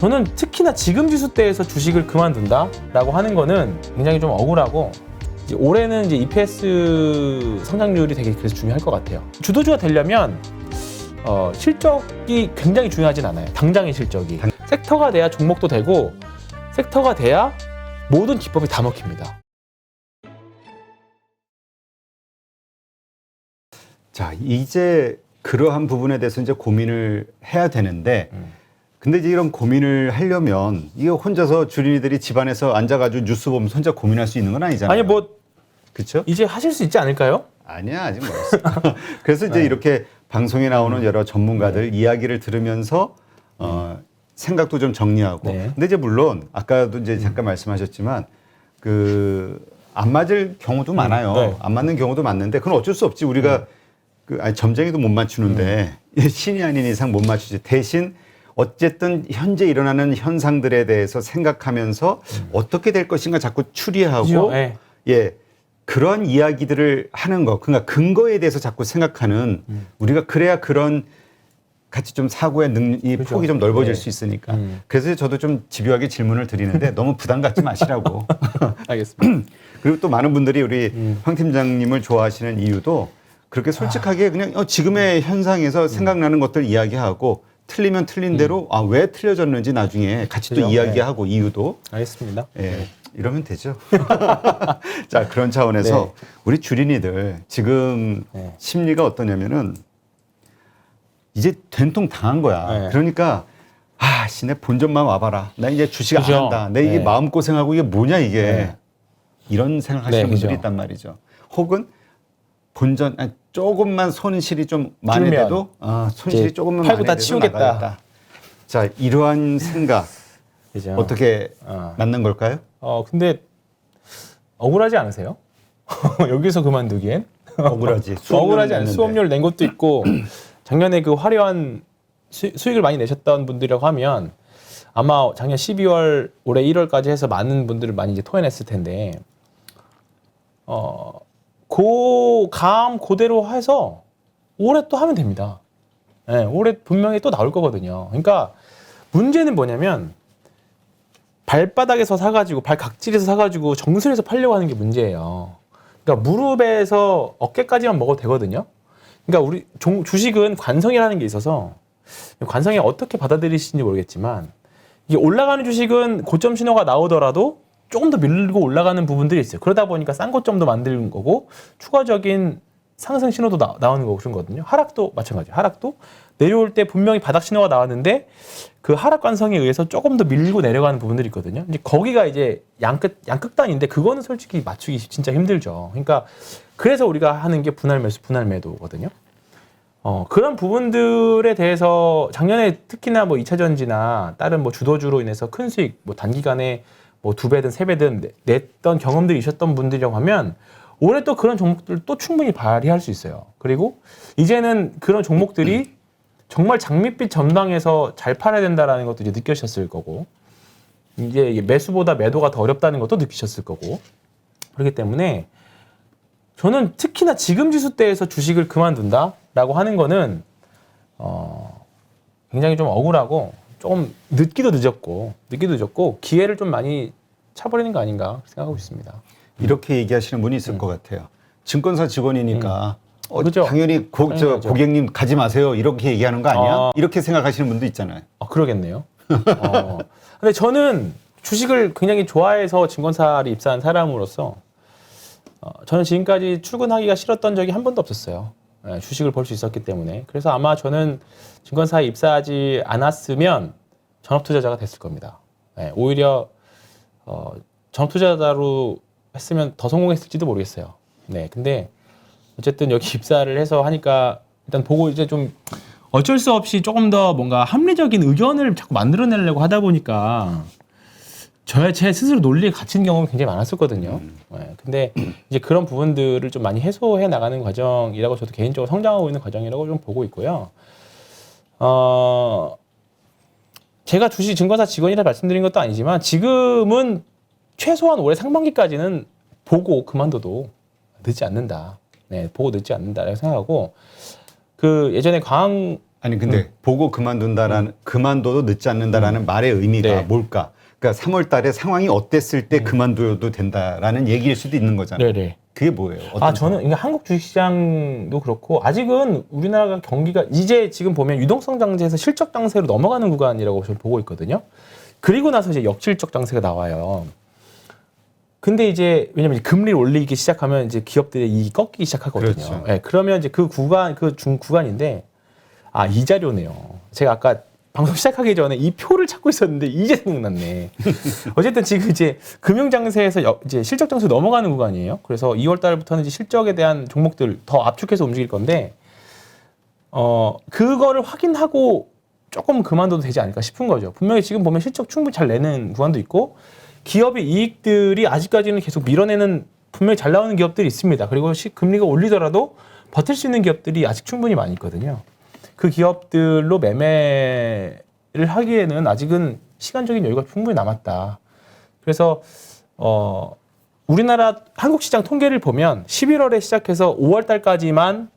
저는 특히나 지금 지수대에서 주식을 그만둔다라고 하는 거는 굉장히 좀 억울하고, 이제 올해는 이제 EPS 성장률이 되게 그래서 중요할 것 같아요. 주도주가 되려면 실적이 굉장히 중요하진 않아요. 당장의 실적이. 섹터가 돼야 종목도 되고, 섹터가 돼야 모든 기법이 다 먹힙니다. 자, 이제 그러한 부분에 대해서 이제 고민을 해야 되는데, 근데 이제 이런 고민을 하려면 이거 혼자서 주린이들이 집안에서 앉아가지고 뉴스 보면서 혼자 고민할 수 있는 건 아니잖아요. 아니 뭐 그렇죠? 이제 하실 수 있지 않을까요? 아니야, 아직 멀었어. 그래서 이제 이렇게 방송에 나오는 여러 전문가들 이야기를 들으면서 생각도 좀 정리하고. 네. 근데 이제 물론 아까도 이제 잠깐 말씀하셨지만 안 맞을 경우도 많아요. 네. 안 맞는 경우도 많는데 그건 어쩔 수 없지. 우리가 점쟁이도 못 맞추는데 신이 아닌 이상 못 맞추지. 대신 어쨌든 현재 일어나는 현상들에 대해서 생각하면서 어떻게 될 것인가 자꾸 추리하고 네. 예. 그런 이야기들을 하는 거, 그러니까 근거에 대해서 자꾸 생각하는 우리가 그래야 그런 같이 좀 사고의 이 그렇죠. 폭이 좀 넓어질 네. 수 있으니까. 그래서 저도 좀 집요하게 질문을 드리는데 너무 부담 갖지 마시라고. 알겠습니다. 그리고 또 많은 분들이 우리 황 팀장님을 좋아하시는 이유도 그렇게 솔직하게 그냥 지금의 현상에서 생각나는 것들 이야기하고 틀리면 틀린 대로 왜 틀려졌는지 나중에 같이 또 그죠? 이야기하고 이유도. 알겠습니다. 예. 이러면 되죠. 자, 그런 차원에서 네. 우리 주린이들 지금 네. 심리가 어떠냐면은 이제 된통 당한 거야. 네. 그러니까 씨, 내 본전만 와봐라. 나 이제 주식 안 그죠? 한다. 내 이게 네. 마음고생하고 이게 뭐냐 이게. 네. 이런 생각하시는 네, 분들이 그죠. 있단 말이죠. 혹은 본전 조금만 손실이 좀 많이 줄면 돼도 손실이 조금만 팔고 많이 다 돼도 치우겠다. 나가겠다. 자, 이러한 생각 그죠? 어떻게 맞는 걸까요? 근데 억울하지 않으세요? 여기서 그만두기엔? 억울하지. 억울하지 않아요. 냈는데. 수업료를 낸 것도 있고, 작년에 그 화려한 수익을 많이 내셨던 분들이라고 하면 아마 작년 12월, 올해 1월까지 해서 많은 분들을 많이 이제 토해냈을 텐데, 그대로 해서 올해 또 하면 됩니다. 네, 올해 분명히 또 나올 거거든요. 그러니까 문제는 뭐냐면, 발바닥에서 사가지고 발각질에서 사가지고 정수리에서 팔려고 하는 게 문제예요. 그러니까 무릎에서 어깨까지만 먹어도 되거든요. 그러니까 우리 주식은 관성이라는 게 있어서 관성이 어떻게 받아들이시는지 모르겠지만 이게 올라가는 주식은 고점 신호가 나오더라도 조금 더 밀고 올라가는 부분들이 있어요. 그러다 보니까 싼 고점도 만드는 거고 추가적인 상승 신호도 나오는 거고 그런 거거든요. 하락도 마찬가지예요. 하락도 내려올 때 분명히 바닥 신호가 나왔는데 그 하락 관성에 의해서 조금 더 밀고 내려가는 부분들이 있거든요. 이제 거기가 이제 양극단인데 그거는 솔직히 맞추기 진짜 힘들죠. 그러니까 그래서 우리가 하는 게 분할 매수, 분할 매도거든요. 그런 부분들에 대해서 작년에 특히나 뭐 2차 전지나 다른 뭐 주도주로 인해서 큰 수익 뭐 단기간에 뭐 2배든 3배든 냈던 경험들이 있었던 분들이라고 하면 올해 또 그런 종목들 또 충분히 발휘할 수 있어요. 그리고 이제는 그런 종목들이 정말 장밋빛 전망에서 잘 팔아야 된다라는 것도 이제 느끼셨을 거고, 이제 매수보다 매도가 더 어렵다는 것도 느끼셨을 거고, 그렇기 때문에 저는 특히나 지금 지수대에서 주식을 그만둔다라고 하는 거는 굉장히 좀 억울하고 조금 늦기도 늦었고 기회를 좀 많이 차버리는 거 아닌가 생각하고 있습니다. 이렇게 얘기하시는 분이 있을 것 같아요. 증권사 직원이니까 그죠? 당연히 당연하죠. 고객님 가지 마세요 이렇게 얘기하는 거 아니야? 이렇게 생각하시는 분도 있잖아요. 그러겠네요. 근데 저는 주식을 굉장히 좋아해서 증권사를 입사한 사람으로서 저는 지금까지 출근하기가 싫었던 적이 한 번도 없었어요. 주식을 볼 수 있었기 때문에. 그래서 아마 저는 증권사에 입사하지 않았으면 전업투자자가 됐을 겁니다. 오히려 전업투자자로 했으면 더 성공했을지도 모르겠어요. 네, 근데 어쨌든 여기 입사를 해서 하니까 일단 보고 이제 좀 어쩔 수 없이 조금 더 뭔가 합리적인 의견을 자꾸 만들어내려고 하다 보니까 제 스스로 논리에 갇힌 경험이 굉장히 많았었거든요. 근데 이제 그런 부분들을 좀 많이 해소해 나가는 과정이라고 저도 개인적으로 성장하고 있는 과정이라고 좀 보고 있고요. 제가 주식 증권사 직원이라 말씀드린 것도 아니지만 지금은 최소한 올해 상반기까지는 보고 그만둬도 늦지 않는다. 네, 보고 늦지 않는다라고 생각하고 그 예전에 아니 근데 보고 그만둬도 늦지 않는다라는 말의 의미가 네. 뭘까? 그러니까 3월 달에 상황이 어땠을 때 그만둬도 된다라는 얘기일 수도 있는 거잖아요. 네네. 그게 뭐예요? 어떤 저는 그러니까 한국 주식시장도 그렇고 아직은 우리나라가 경기가 이제 지금 보면 유동성 장세에서 실적 장세로 넘어가는 구간이라고 저는 보고 있거든요. 그리고 나서 이제 역실적 장세가 나와요. 근데 이제 왜냐면 금리를 올리기 시작하면 이제 기업들의 이익이 꺾이기 시작하거든요. 그렇죠. 네, 그러면 이제 그 구간 그 중 구간인데 이 자료네요. 제가 아까 방송 시작하기 전에 이 표를 찾고 있었는데 이제 생각났네. 어쨌든 지금 이제 금융 장세에서 이제 실적 장세 넘어가는 구간이에요. 그래서 2월 달부터는 이제 실적에 대한 종목들 더 압축해서 움직일 건데 그거를 확인하고 조금 그만둬도 되지 않을까 싶은 거죠. 분명히 지금 보면 실적 충분히 잘 내는 구간도 있고 기업의 이익들이 아직까지는 계속 밀어내는 분명히 잘 나오는 기업들이 있습니다. 그리고 금리가 올리더라도 버틸 수 있는 기업들이 아직 충분히 많이 있거든요. 그 기업들로 매매를 하기에는 아직은 시간적인 여유가 충분히 남았다. 그래서 우리나라 한국 시장 통계를 보면 11월에 시작해서 5월 달까지만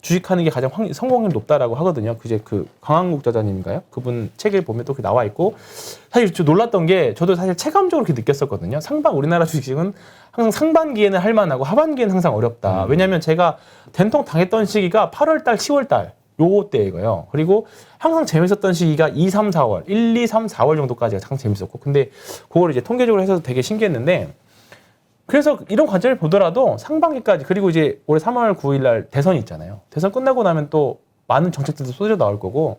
주식하는 게 가장 성공률이 높다라고 하거든요. 그제 그 강한국 저자님인가요? 그분 책을 보면 또 나와 있고 사실 좀 놀랐던 게 저도 사실 체감적으로 그렇게 느꼈었거든요. 우리나라 주식은 항상 상반기에는 할만하고 하반기에는 항상 어렵다. 왜냐하면 제가 된통 당했던 시기가 8월 달, 10월 달 요거 때이고요. 그리고 항상 재밌었던 시기가 2, 3, 4월, 1, 2, 3, 4월 정도까지가 항상 재밌었고 근데 그걸 이제 통계적으로 해서 되게 신기했는데 그래서 이런 관점을 보더라도 상반기까지 그리고 이제 올해 3월 9일 날 대선이 있잖아요. 대선 끝나고 나면 또 많은 정책들도 쏟아져 나올 거고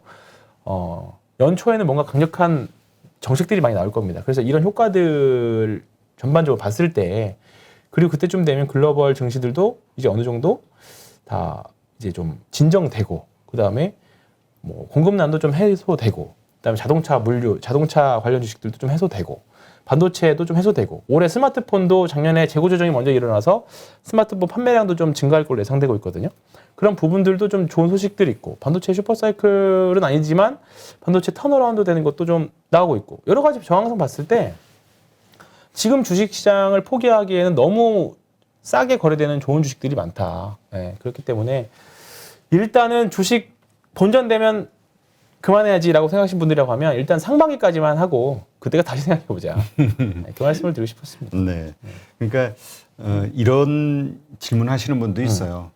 연초에는 뭔가 강력한 정책들이 많이 나올 겁니다. 그래서 이런 효과들 전반적으로 봤을 때 그리고 그때쯤 되면 글로벌 증시들도 이제 어느 정도 다 이제 좀 진정되고 그다음에 뭐 공급난도 좀 해소되고 그다음에 자동차 관련 주식들도 좀 해소되고 반도체도 좀 해소되고 올해 스마트폰도 작년에 재고 조정이 먼저 일어나서 스마트폰 판매량도 좀 증가할 걸로 예상되고 있거든요. 그런 부분들도 좀 좋은 소식들이 있고 반도체 슈퍼사이클은 아니지만 반도체 턴어라운드 되는 것도 좀 나오고 있고 여러 가지 정황상 봤을 때 지금 주식시장을 포기하기에는 너무 싸게 거래되는 좋은 주식들이 많다. 네, 그렇기 때문에 일단은 주식 본전되면 그만해야지라고 생각하신 분들이라고 하면 일단 상반기까지만 하고 그때가 다시 생각해보자. 네, 그 말씀을 드리고 싶었습니다. 네. 그러니까 이런 질문하시는 분도 있어요.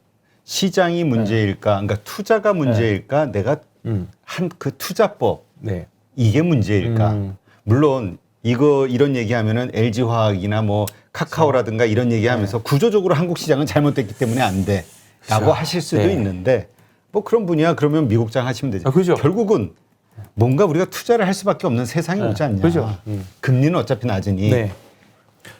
시장이 문제일까? 그러니까 투자가 문제일까? 내가 한 그 투자법 네. 이게 문제일까? 물론 이런 얘기하면은 LG화학이나 뭐 카카오라든가 이런 얘기하면서 구조적으로 한국 시장은 잘못됐기 때문에 안 돼라고 하실 수도 있는데 뭐 그런 분이야 그러면 미국장 하시면 되죠. 그렇죠. 결국은 뭔가 우리가 투자를 할 수밖에 없는 세상이 오지 않냐. 그렇죠. 금리는 어차피 낮으니. 네.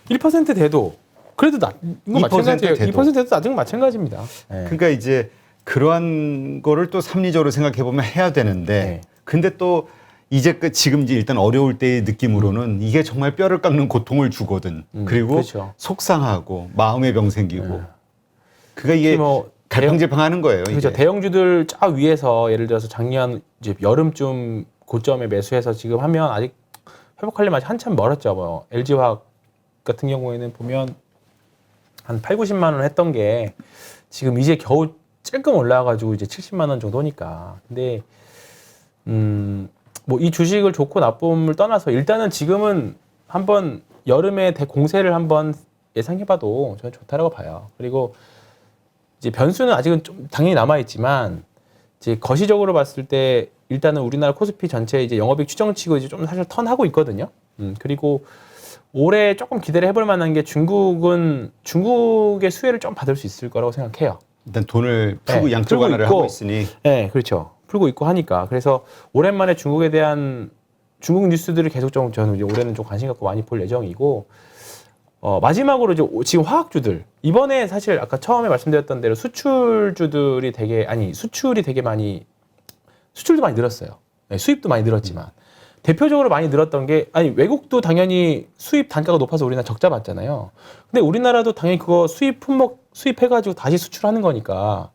1% 돼도 그래도 이거 2% 마찬가지예요. 돼도. 2% 돼도 나중에 마찬가지입니다. 네. 그러니까 이제 그러한 거를 또 합리적으로 생각해 보면 해야 되는데 네. 근데 또 이제 지금 이제 일단 어려울 때의 느낌으로는 이게 정말 뼈를 깎는 고통을 주거든. 그리고 그렇죠. 속상하고 마음의 병 생기고. 그러니까 이게 뭐 갈팡질팡하는 거예요. 그렇죠. 이게. 대형주들 쫙 위에서 예를 들어서 작년 이제 여름쯤 고점에 매수해서 지금 하면 아직 회복하려면 아직 한참 멀었죠. 뭐 LG화학 같은 경우에는 보면 한 8, 90만 원 했던 게 지금 이제 겨우 찔끔 올라와가지고 이제 70만 원 정도니까. 근데 뭐 이 주식을 좋고 나쁨을 떠나서 일단은 지금은 한번 여름에 대공세를 한번 예상해봐도 저는 좋다라고 봐요. 그리고 이제 변수는 아직은 좀 당연히 남아 있지만 이제 거시적으로 봤을 때 일단은 우리나라 코스피 전체 이제 영업이익 추정치고 이제 좀 사실 턴하고 있거든요. 그리고 올해 조금 기대를 해볼 만한 게 중국의 수혜를 좀 받을 수 있을 거라고 생각해요. 일단 돈을 풀고 네, 양쪽 풀고 하나를 있고, 하고 있으니. 네, 그렇죠. 풀고 있고 하니까 그래서 오랜만에 중국에 대한 중국 뉴스들을 계속 좀 저는 이제 올해는 좀 관심 갖고 많이 볼 예정이고 마지막으로 이제 지금 화학주들 이번에 사실 아까 처음에 말씀드렸던 대로 수출도 되게 많이 수출도 많이 늘었어요. 네, 수입도 많이 늘었지만 대표적으로 많이 늘었던 게 외국도 당연히 수입 단가가 높아서 우리나라 적자 받잖아요. 근데 우리나라도 당연히 그거 품목 수입해가지고 다시 수출하는 거니까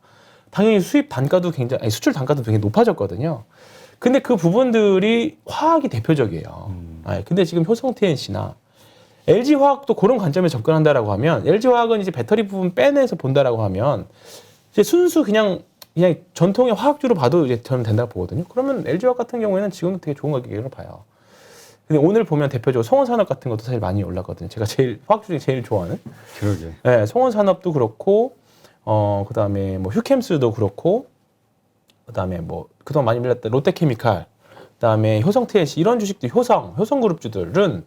당연히 수출 단가도 되게 높아졌거든요. 근데 그 부분들이 화학이 대표적이에요. 근데 지금 효성 TNC나 LG화학도 그런 관점에 접근한다라고 하면 LG화학은 이제 배터리 부분 빼내서 본다라고 하면 이제 순수 그냥 그냥 전통의 화학주로 봐도 이제 저는 된다고 보거든요. 그러면 LG화학 같은 경우에는 지금도 되게 좋은 가격으로 봐요. 근데 오늘 보면 대표적으로 송원산업 같은 것도 사실 많이 올랐거든요. 제가 제일 화학주 중에 제일 좋아하는. 그러게. 네, 송원산업도 그렇고, 그다음에 뭐 휴캠스도 그렇고, 그다음에 뭐 그동안 많이 밀렸던 롯데케미칼, 그다음에 효성TLC 이런 주식들, 효성그룹주들은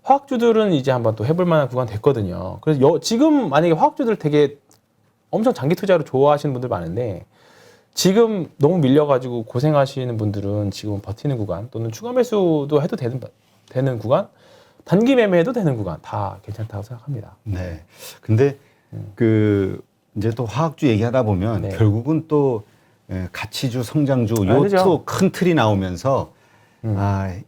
화학주들은 이제 한번 또 해볼 만한 구간 됐거든요. 그래서 지금 만약에 화학주들 되게 엄청 장기 투자로 좋아하시는 분들 많은데 지금 너무 밀려가지고 고생하시는 분들은 지금 버티는 구간 또는 추가 매수도 해도 되는 구간, 단기 매매해도 되는 구간 다 괜찮다고 생각합니다. 네. 근데 그 이제 또 화학주 얘기하다 보면 네. 결국은 또 가치주, 성장주 요 그죠. 또 큰 틀이 나오면서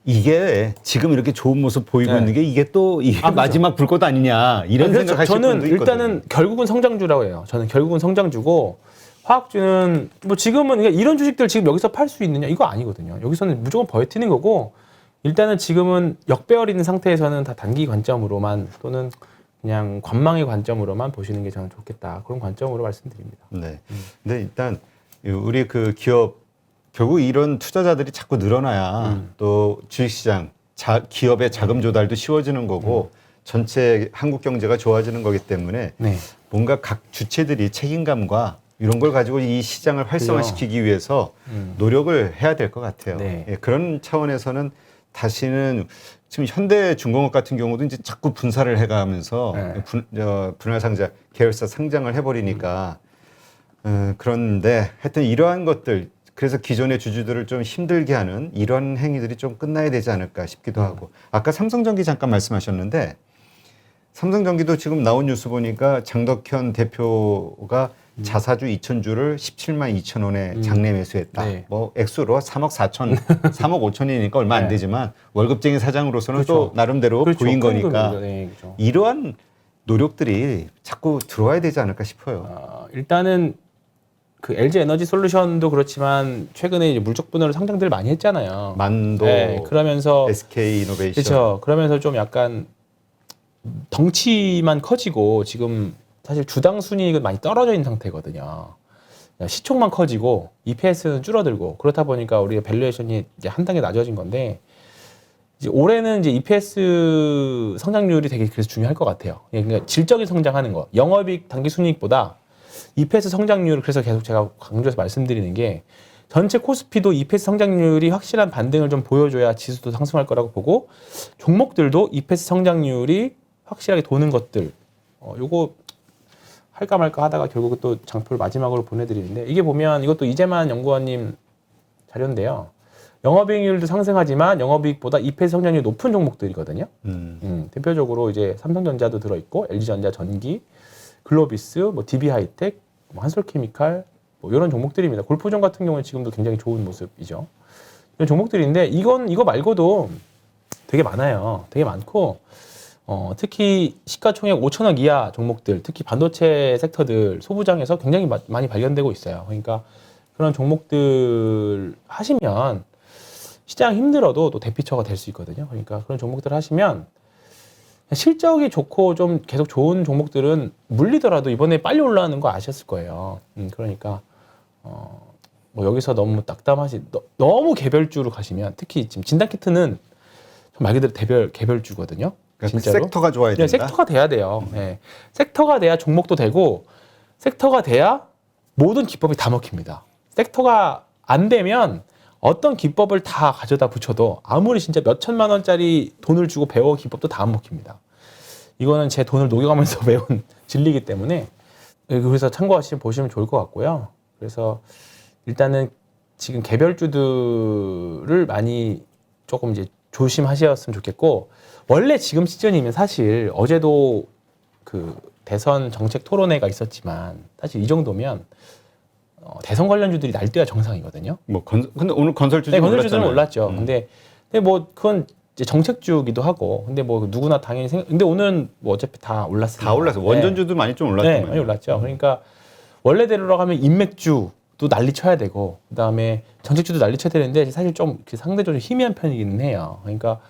이게 지금 이렇게 좋은 모습 보이고 네. 있는 게 이게 또 이게 그렇죠. 마지막 불꽃 아니냐 이런 그렇죠. 생각하실 저는 분도 있거든요. 일단은 결국은 성장주라고 해요. 저는 결국은 성장주고 화학주는 뭐 지금은 그러니까 이런 주식들 지금 여기서 팔 수 있느냐 이거 아니거든요. 여기서는 무조건 버티는 거고 일단은 지금은 역배열있는 상태에서는 다 단기 관점으로만 또는 그냥 관망의 관점으로만 보시는 게 저는 좋겠다. 그런 관점으로 말씀드립니다. 네. 근데 일단 우리 그 기업 결국 이런 투자자들이 자꾸 늘어나야 또 주식시장 기업의 자금 조달도 쉬워지는 거고 전체 한국 경제가 좋아지는 거기 때문에 네. 뭔가 각 주체들이 책임감과 이런 걸 가지고 이 시장을 활성화시키기 위해서 노력을 해야 될 것 같아요. 네. 예, 그런 차원에서는 다시는 지금 현대중공업 같은 경우도 이제 자꾸 분사를 해가면서 네. 분할상자 계열사 상장을 해버리니까 그런데 하여튼 이러한 것들 그래서 기존의 주주들을 좀 힘들게 하는 이런 행위들이 좀 끝나야 되지 않을까 싶기도 하고 아까 삼성전기 잠깐 말씀하셨는데 삼성전기도 지금 나온 뉴스 보니까 장덕현 대표가 자사주 2,000주를 17만 2천 원에 장내 매수했다. 네. 뭐 액수로 3억 4천, 3억 5천이니까 얼마 안 네. 되지만 월급쟁이 사장으로서는 그렇죠. 또 나름대로 그렇죠. 보인 큰 거니까 금액이죠. 네, 그렇죠. 이러한 노력들이 자꾸 들어와야 되지 않을까 싶어요. 일단은 그 LG 에너지 솔루션도 그렇지만 최근에 이제 물적 분할로 상장들을 많이 했잖아요. 만도, 네, 그러면서 SK 이노베이션. 그렇죠. 그러면서 좀 약간 덩치만 커지고 지금 사실 주당 순이익은 많이 떨어져 있는 상태거든요. 시총만 커지고 EPS는 줄어들고 그렇다 보니까 우리가 밸류에이션이 이제 한 단계 낮아진 건데 이제 올해는 이제 EPS 성장률이 되게 그래서 중요할 것 같아요. 그러니까 질적인 성장하는 거, 영업이익 당기 순이익보다 EPS 성장률을 그래서 계속 제가 강조해서 말씀드리는 게 전체 코스피도 EPS 성장률이 확실한 반등을 좀 보여줘야 지수도 상승할 거라고 보고 종목들도 EPS 성장률이 확실하게 도는 것들 요거 할까 말까 하다가 결국 또 장표를 마지막으로 보내드리는데 이게 보면 이것도 이재만 연구원님 자료인데요. 영업이익률도 상승하지만 영업이익보다 EPS 성장률이 높은 종목들이거든요. 대표적으로 이제 삼성전자도 들어있고 LG전자 전기, 글로비스, 뭐 DB하이텍, 뭐 한솔케미칼 뭐 이런 종목들입니다. 골프존 같은 경우는 지금도 굉장히 좋은 모습이죠. 이런 종목들인데 이거 말고도 되게 많아요. 되게 많고 특히 시가총액 5천억 이하 종목들, 특히 반도체 섹터들 소부장에서 굉장히 많이 발견되고 있어요. 그러니까 그런 종목들 하시면 시장 힘들어도 또 대피처가 될 수 있거든요. 그러니까 그런 종목들 하시면 실적이 좋고 좀 계속 좋은 종목들은 물리더라도 이번에 빨리 올라가는 거 아셨을 거예요. 그러니까 뭐 여기서 너무 너무 개별주로 가시면 특히 지금 진단키트는 말 그대로 개별주거든요. 그러니까 진짜로. 섹터가 좋아야 된다. 네, 섹터가 돼야 돼요. 네. 섹터가 돼야 종목도 되고 섹터가 돼야 모든 기법이 다 먹힙니다. 섹터가 안 되면 어떤 기법을 다 가져다 붙여도 아무리 진짜 몇 천만 원짜리 돈을 주고 배워 기법도 다 안 먹힙니다. 이거는 제 돈을 녹여가면서 배운 진리이기 때문에 그래서 참고하시면 보시면 좋을 것 같고요. 그래서 일단은 지금 개별주들을 많이 조금 이제 조심하셨으면 좋겠고 원래 지금 시즌이면 사실 어제도 그 대선 정책 토론회가 있었지만 사실 이 정도면 대선 관련주들이 날뛰어야 정상이거든요. 근데 오늘 건설주는 네, 건설주들은 올랐죠. 근데 뭐 그건 이제 정책주기도 하고, 근데 뭐 누구나 당연히 근데 오늘은 뭐 어차피 다 올랐습니다. 다 올랐어. 원전주도 많이 좀 올랐죠. 네, 많이 올랐죠. 그러니까 원래대로라고 하면 인맥주도 난리 쳐야 되고, 그다음에 정책주도 난리 쳐야 되는데 사실 좀 상대적으로 희미한 편이기는 해요. 그러니까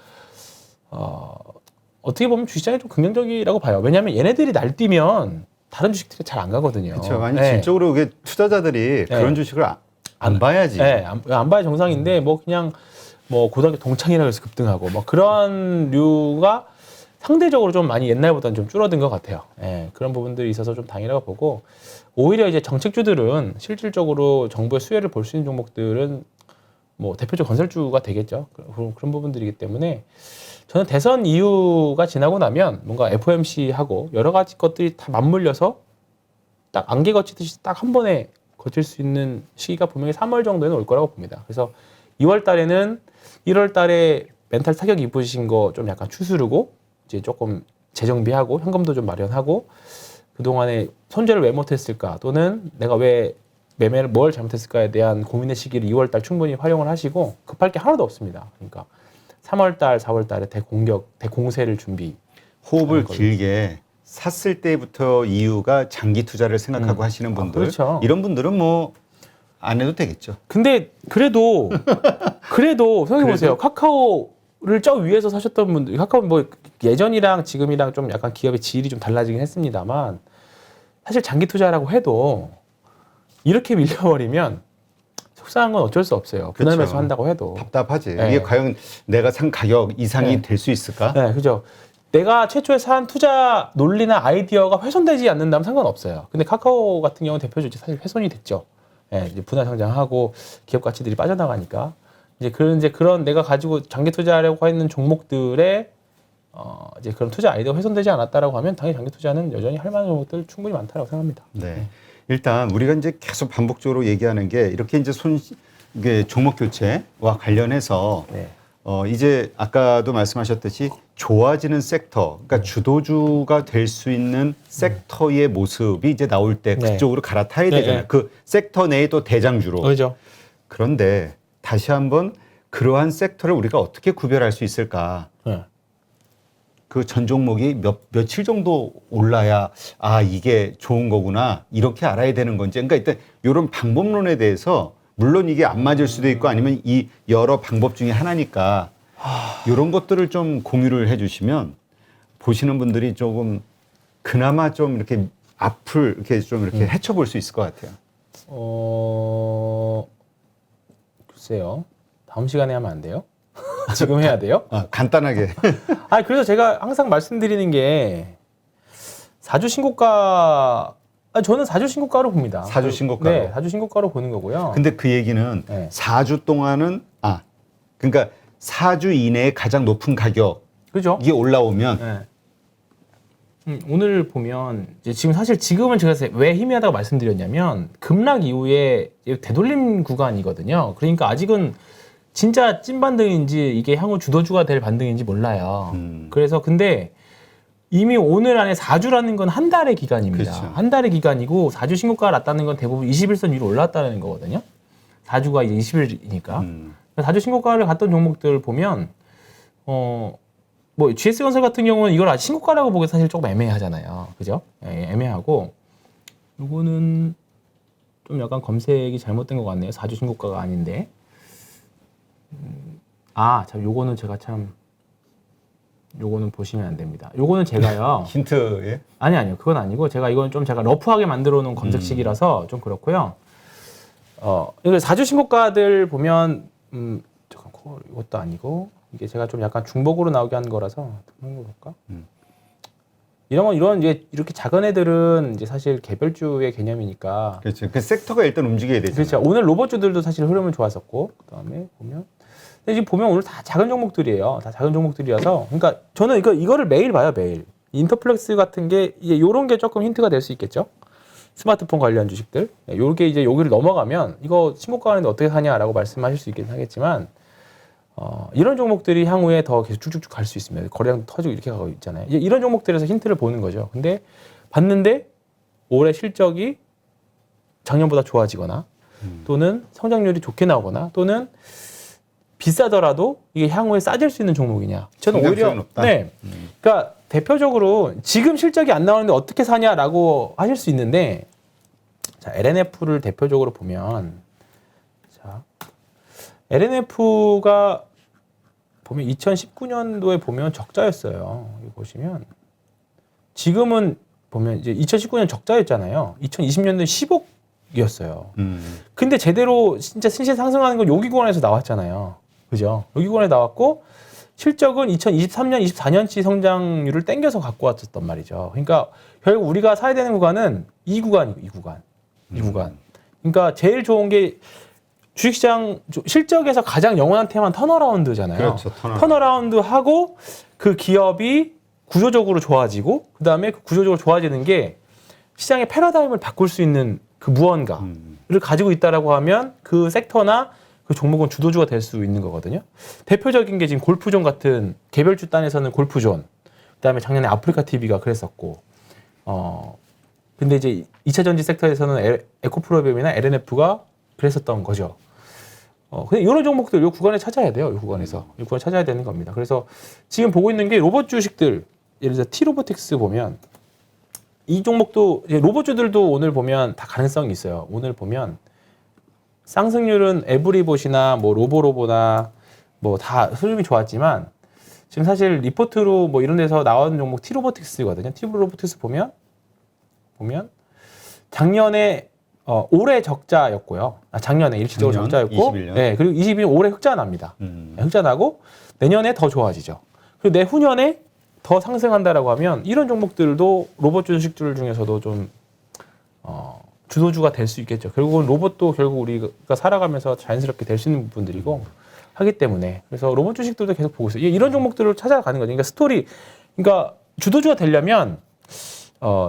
어떻게 보면 주시장이 좀 긍정적이라고 봐요. 왜냐하면 얘네들이 날뛰면 다른 주식들이 잘 안 가거든요. 그렇죠. 아니 네. 질적으로 이게 투자자들이 그런 주식을 안 봐야지. 네, 안 봐야 정상인데 뭐 그냥 뭐 고등학교 동창이라 해서 급등하고 뭐 그런 류가 상대적으로 좀 많이 옛날보다는 좀 줄어든 것 같아요. 예, 그런 부분들이 있어서 좀 다행이라고 보고 오히려 이제 정책주들은 실질적으로 정부의 수혜를 볼 수 있는 종목들은 뭐 대표적 건설주가 되겠죠. 그런 부분들이기 때문에 저는 대선 이후가 지나고 나면 뭔가 FOMC하고 여러 가지 것들이 다 맞물려서 딱 안개 거치듯이 딱 한 번에 거칠 수 있는 시기가 분명히 3월 정도에는 올 거라고 봅니다. 그래서 2월 달에는 1월 달에 멘탈 타격 입으신 거 좀 약간 추스르고 이제 조금 재정비하고 현금도 좀 마련하고 그동안에 손절을 왜 못했을까 또는 내가 왜 매매를 뭘 잘못했을까에 대한 고민의 시기를 2월 달 충분히 활용을 하시고 급할 게 하나도 없습니다. 그러니까 3월 달, 4월 달에 대공세를 준비. 호흡을 길게 샀을 때부터 이유가 장기 투자를 생각하고 하시는 분들, 그렇죠. 이런 분들은 뭐 안 해도 되겠죠. 근데 그래도 생각해 보세요. 카카오를 저 위에서 사셨던 분들, 카카오 뭐 예전이랑 지금이랑 좀 약간 기업의 질이 좀 달라지긴 했습니다만 사실 장기 투자라고 해도 이렇게 밀려버리면 속상한 건 어쩔 수 없어요. 분할 매수 한다고 해도 답답하지. 네. 이게 과연 내가 산 가격 이상이 네. 될 수 있을까? 네, 그죠. 내가 최초에 산 투자 논리나 아이디어가 훼손되지 않는다면 상관없어요. 근데 카카오 같은 경우는 대표적으로 사실 훼손이 됐죠. 예, 이제 분할 상장하고 기업 가치들이 빠져나가니까 이제 그런 내가 가지고 장기 투자하려고 했는 종목들의 이제 그런 투자 아이디어가 훼손되지 않았다라고 하면 당연히 장기 투자는 여전히 할 만한 종목들 충분히 많다라고 생각합니다. 네. 일단 우리가 이제 계속 반복적으로 얘기하는 게 이렇게 이제 이게 종목 교체와 관련해서 네. 이제 아까도 말씀하셨듯이 좋아지는 섹터, 그러니까 주도주가 될 수 있는 섹터의 모습이 이제 나올 때 네. 그쪽으로 갈아타야 네, 되잖아요. 네. 그 섹터 내에 또 대장주로. 그렇죠. 그런데 다시 한번 그러한 섹터를 우리가 어떻게 구별할 수 있을까? 네. 그 전 종목이 며칠 정도 올라야 이게 좋은 거구나 이렇게 알아야 되는 건지. 그러니까 일단 이런 방법론에 대해서 물론 이게 안 맞을 수도 있고 아니면 이 여러 방법 중에 하나니까 이런 것들을 좀 공유를 해주시면 보시는 분들이 조금 그나마 좀 이렇게 앞을 이렇게 좀 이렇게 헤쳐볼 수 있을 것 같아요. 글쎄요. 다음 시간에 하면 안 돼요? 지금 해야 돼요? 간단하게. 그래서 제가 항상 말씀드리는 게 4주 신고가 저는 4주 신고가로 봅니다. 4주 신고가로. 네, 4주 신고가로 보는 거고요. 근데 그 얘기는 네. 4주 동안은 그러니까 4주 이내에 가장 높은 가격이 그죠? 올라오면 네. 오늘 보면 이제 지금은 제가 왜 희미하다고 말씀드렸냐면 급락 이후에 되돌림 구간이거든요. 그러니까 아직은 진짜 찐 반등인지 이게 향후 주도주가 될 반등인지 몰라요. 그래서 근데 이미 오늘 안에 4주라는 건 한 달의 기간입니다. 그렇죠. 한 달의 기간이고 4주 신고가가 났다는 건 대부분 21선 위로 올랐다는 거거든요. 4주가 이제 20일이니까. 4주 신고가를 갔던 종목들 보면 뭐 GS건설 같은 경우는 이걸 아직 신고가라고 보기 사실 조금 애매하잖아요. 그죠? 예, 애매하고 요거는 좀 약간 검색이 잘못된 것 같네요. 4주 신고가가 아닌데. 요거는 제가 요거는 보시면 안 됩니다. 요거는 제가요. 힌트에 아니요. 그건 아니고 제가 러프하게 만들어 놓은 검색식이라서 좀 그렇고요. 이거 4주 신고가들 보면 잠깐 이것도 아니고 이게 제가 좀 약간 중복으로 나오게 한 거라서 한번 볼까? 이런 이렇게 작은 애들은 이제 사실 개별주의 개념이니까. 그렇죠. 그 섹터가 일단 움직여야 되죠. 그렇죠. 오늘 로봇주들도 사실 흐름은 좋았었고 그다음에 보면 근데 지금 보면 오늘 다 작은 종목들이에요. 다 작은 종목들이라서 그러니까 저는 이거를 매일 봐요, 매일. 인터플렉스 같은 게 이제 요런 게 조금 힌트가 될 수 있겠죠. 스마트폰 관련 주식들. 요게 이제 여기를 넘어가면 이거 신고가 하는데 어떻게 사냐라고 말씀하실 수 있긴 하겠지만 이런 종목들이 향후에 더 계속 쭉쭉쭉 갈 수 있습니다. 거래량 터지고 이렇게 가고 있잖아요. 이제 이런 종목들에서 힌트를 보는 거죠. 근데 봤는데 올해 실적이 작년보다 좋아지거나 또는 성장률이 좋게 나오거나 또는 비싸더라도 이게 향후에 싸질 수 있는 종목이냐. 저는 오히려 높다. 네. 그러니까 대표적으로 지금 실적이 안 나오는데 어떻게 사냐라고 하실 수 있는데 자, LNF를 대표적으로 보면 자, LNF가 보면 2019년도에 보면 적자였어요. 여기 보시면 지금은 보면 이제 2019년 적자였잖아요. 2020년도에 10억이었어요. 근데 제대로 진짜 신신 상승하는 건 요 기관에서 나왔잖아요. 그죠? 요 기관에 나왔고 실적은 2023년, 24년치 성장률을 땡겨서 갖고 왔었단 말이죠. 그러니까 결국 우리가 사야 되는 구간은 이 구간이고 이 구간. 그러니까 제일 좋은 게 주식시장 실적에서 가장 영원한 테마는 턴어라운드잖아요. 그렇죠. 턴어라운드 하고 그 기업이 구조적으로 좋아지고 그다음에 그 구조적으로 좋아지는 게 시장의 패러다임을 바꿀 수 있는 그 무언가를 가지고 있다라고 하면 그 섹터나 그 종목은 주도주가 될 수 있는 거거든요. 대표적인 게 지금 골프존 같은 개별주 단에서는 골프존, 그다음에 작년에 아프리카 TV가 그랬었고, 근데 이제 2차 전지 섹터에서는 에코프로비움이나 LNF가 그랬었던 거죠. 근데 이런 종목들 이 구간에 찾아야 돼요. 이 구간에서 이 구간 찾아야 되는 겁니다. 그래서 지금 보고 있는 게 로봇 주식들, 예를 들어 T로보틱스 보면 이 종목도 이제 로봇주들도 오늘 보면 다 가능성이 있어요. 오늘 보면 상승률은 에브리봇이나 뭐 로보로보나 뭐 다 흐름이 좋았지만 지금 사실 리포트로 뭐 이런 데서 나온 종목 T로보틱스거든요. T로보틱스 보면 작년에 올해 적자였고요. 작년에 일시적으로 적자였고, 21년. 네, 그리고 22년 올해 흑자 납니다. 흑자 나고 내년에 더 좋아지죠. 그리고 내후년에 더 상승한다라고 하면 이런 종목들도 로봇 주식들 중에서도 좀 주도주가 될 수 있겠죠. 결국은 로봇도 결국 우리가 살아가면서 자연스럽게 될 수 있는 부분들이고 하기 때문에 그래서 로봇 주식들도 계속 보고 있어요. 이런 종목들을 찾아가는 거죠. 그러니까 그러니까 주도주가 되려면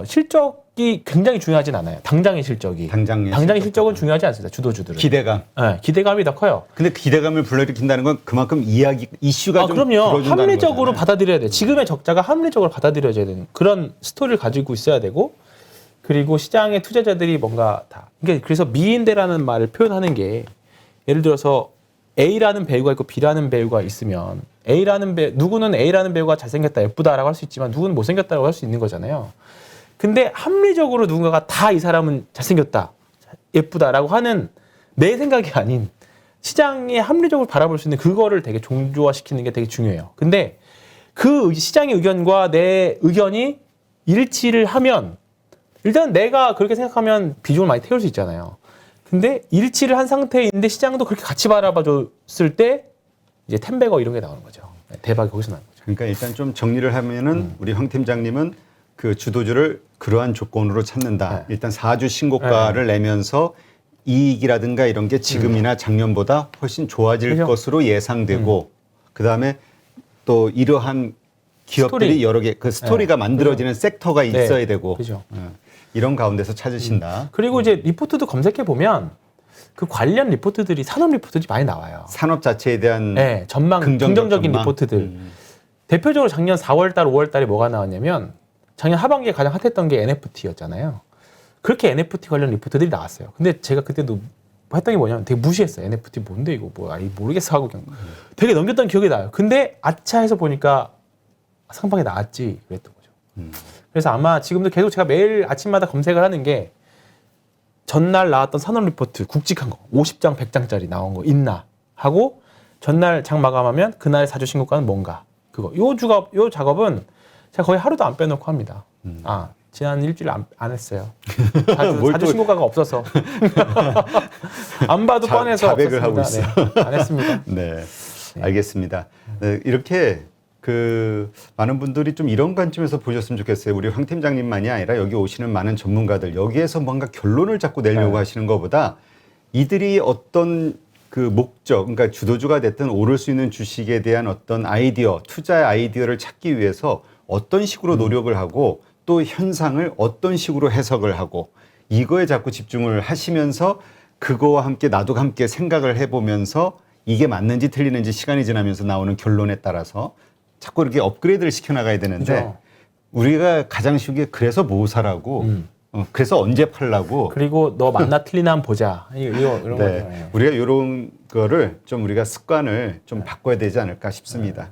실적이 굉장히 중요하진 않아요. 당장의 실적이. 당장의 실적은 중요하지 않습니다. 주도주들은. 기대감. 네, 기대감이 더 커요. 근데 기대감을 불러일으킨다는 건 그만큼 이슈가 좀 그럼요. 불어준다는 합리적으로 거잖아요. 받아들여야 돼요. 지금의 적자가 합리적으로 받아들여져야 되는 그런 스토리를 가지고 있어야 되고 그리고 시장의 투자자들이 뭔가 다. 그러니까 그래서 미인대라는 말을 표현하는 게 예를 들어서 A라는 배우가 있고 B라는 배우가 있으면 누구는 A라는 배우가 잘생겼다, 예쁘다라고 할 수 있지만 누구는 못생겼다라고 할 수 있는 거잖아요. 근데 합리적으로 누군가가 다 이 사람은 잘생겼다, 예쁘다라고 하는 내 생각이 아닌 시장에 합리적으로 바라볼 수 있는 그거를 되게 종조화시키는 게 되게 중요해요. 근데 그 시장의 의견과 내 의견이 일치를 하면 일단 내가 그렇게 생각하면 비중을 많이 태울 수 있잖아요. 근데 일치를 한 상태인데 시장도 그렇게 같이 바라봐줬을 때 이제 텐베거 이런 게 나오는 거죠. 대박이 거기서 나는 거죠. 그러니까 일단 좀 정리를 하면은 우리 황 팀장님은 그 주도주를 그러한 조건으로 찾는다. 네. 일단 4주 신고가를 내면서 이익이라든가 이런 게 지금이나 작년보다 훨씬 좋아질 그죠. 것으로 예상되고 그다음에 또 이러한 기업들이 스토리. 여러 개 그 스토리가 만들어지는 섹터가 있어야 되고 그죠. 이런 가운데서 찾으신다. 그리고 이제 리포트도 검색해 보면 그 관련 리포트들이 산업 리포트들이 많이 나와요. 산업 자체에 대한 네, 긍정적인 리포트들. 대표적으로 작년 4월달, 5월달에 뭐가 나왔냐면 작년 하반기에 가장 핫했던 게 NFT였잖아요. 그렇게 NFT 관련 리포트들이 나왔어요. 근데 제가 그때도 했던 게 뭐냐면 되게 무시했어요. NFT 뭔데 이거 뭐 모르겠어 하고 그냥 되게 넘겼던 기억이 나요. 근데 아차해서 보니까 상방에 나왔지 그랬던 거죠. 그래서 아마 지금도 계속 제가 매일 아침마다 검색을 하는 게 전날 나왔던 산업 리포트 굵직한 거 50장 100장짜리 나온 거 있나 하고 전날 장 마감하면 그날 4주 신고가는 뭔가 그거 요 작업은 제가 거의 하루도 안 빼놓고 합니다. 지난 일주일 안 했어요. 4주 신고가가 없어서 안 봐도 뻔해서 자백을 하고 없었습니다. 네, 안 했습니다. 네, 알겠습니다. 네, 이렇게 그 많은 분들이 좀 이런 관점에서 보셨으면 좋겠어요. 우리 황 팀장님만이 아니라 여기 오시는 많은 전문가들 여기에서 뭔가 결론을 자꾸 내려고 하시는 것보다 이들이 어떤 그 목적, 그러니까 주도주가 됐든 오를 수 있는 주식에 대한 어떤 아이디어, 투자의 아이디어를 찾기 위해서 어떤 식으로 노력을 하고 또 현상을 어떤 식으로 해석을 하고 이거에 자꾸 집중을 하시면서 그거와 함께 나도 함께 생각을 해보면서 이게 맞는지 틀리는지 시간이 지나면서 나오는 결론에 따라서 자꾸 이렇게 업그레이드를 시켜나가야 되는데 그렇죠. 우리가 가장 쉬운 게 그래서 뭐 사라고 그래서 언제 팔라고 그리고 너 맞나 틀리나 한번 보자 이런 네. 거죠. 우리가 이런 거를 좀 우리가 습관을 좀 바꿔야 되지 않을까 싶습니다.